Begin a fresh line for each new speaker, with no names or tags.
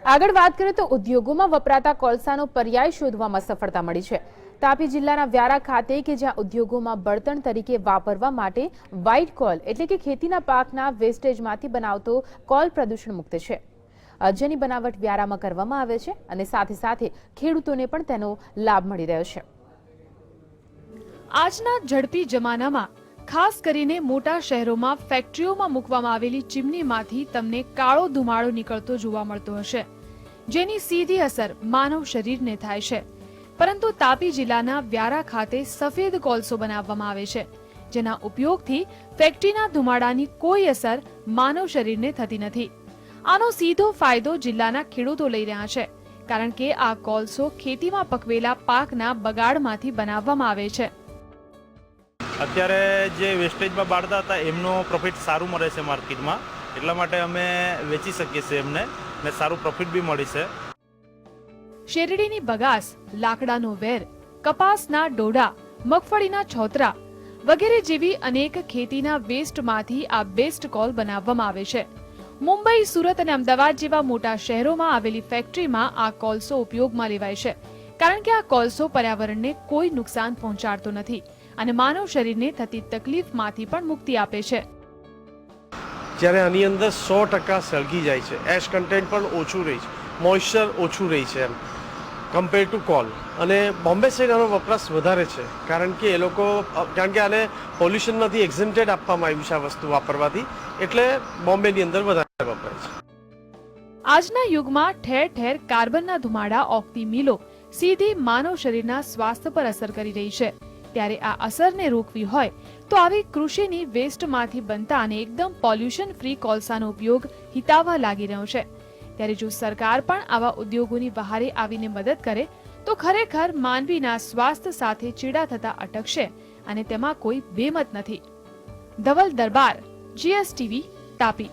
આગળ વાત કરીએ તો ઉદ્યોગોમાં વપરાતા કોલસાનો પર્યાય શોધવામાં સફળતા મળી છે। તાપી જિલ્લાના વ્યારા ખાતે કે જ્યાં ઉદ્યોગોમાં બળતણ તરીકે વાપરવા માટે વ્હાઇટ કોલ એટલે કે ખેતીના પાકના વેસ્ટેજમાંથી બનાવતો કોલ પ્રદૂષણ મુક્ત છે, જેની બનાવટ વ્યારામાં કરવામાં આવે છે અને સાથે સાથે ખેડૂતોને પણ તેનો લાભ મળી રહ્યો છે।
આજના ઝડપી જમાનામાં ખાસ કરીને મોટા શહેરોમાં ફેક્ટરીઓમાં મૂકવામાં આવેલી ચીમનીમાંથી તમને કાળો ધુમાડો નીકળતો જોવા મળતો હશે, જેની સીધી અસર માનવ શરીરને થાય છે। પરંતુ તાપી જિલ્લાના વ્યારા ખાતે સફેદ કોલસો બનાવવામાં આવે છે, જેના ઉપયોગથી ફેક્ટરીના ધુમાડાની કોઈ અસર માનવ શરીરને થતી નથી। આનો સીધો ફાયદો જિલ્લાના ખેડૂતો લઈ રહ્યા છે, કારણ કે આ કોલસો ખેતીમાં પકવેલા પાકના બગાડમાંથી બનાવવામાં આવે છે।
અત્યારે જે વેસ્ટેજમાં બાળતા હતા એમનો પ્રોફિટ સારું મળે છે માર્કેટમાં, એટલા માટે અમે વેચી શકીએ છીએ એમને ને સારું પ્રોફિટ બી મળી છે।
શેરડીની બગાસ, લાકડાનો વેર, કપાસના ડોડા, મગફળીના છોતરા વગેરે જેવી અનેક ખેતીના વેસ્ટમાંથી આ બેસ્ટ કોલ બનાવવામાં આવે છે। મુંબઈ, સુરત અને અમદાવાદ જેવા મોટા શહેરોમાં આવેલી ફેક્ટરીમાં આ કોલસો ઉપયોગમાં લેવાય છે, કારણ કે આ કોલસો પર્યાવરણને કોઈ નુકસાન પહોંચાડતો નથી અને માનવ શરીરને થતી તકલીફમાંથી પણ મુક્તિ આપે છે।
જ્યારે આની અંદર 100% સળગી જાય છે, એશ કન્ટેન્ટ પણ ઓછું રહે છે, મોઇશ્ચર ઓછું રહે છે એમ કમ્પેર ટુ કોલ। અને બોમ્બે સાઇડ આનો વપરાશ વધારે છે, કારણ કે આને પોલ્યુશનમાંથી એક્ઝેમ્પ્ટેડ આપવામાં આવ્યું છે આ વસ્તુ વાપરવાથી, એટલે બોમ્બેની અંદર વધારે વપરાય છે।
આજના યુગમાં ઠેર ઠેર કાર્બનના ધુમાડા ઓગતી મિલો સીધી માનવ શરીરના સ્વાસ્થ્ય પર અસર કરી રહી છે, ત્યારે આ અસરને રોકવી હોય તો આવી કૃષિની વેસ્ટમાંથી બનતા અને એકદમ પોલ્યુશન ફ્રી કોલસાનો ઉપયોગ હિતાવહ લાગી રહ્યો છે। ત્યારે જો સરકાર પણ આવા ઉદ્યોગોની વહારે આવીને મદદ કરે તો ખરેખર માનવીના સ્વાસ્થ્ય સાથે ચેડા થતા અટકશે અને તેમાં કોઈ બેમત નથી। ધવલ દરબાર, GSTV, તાપી।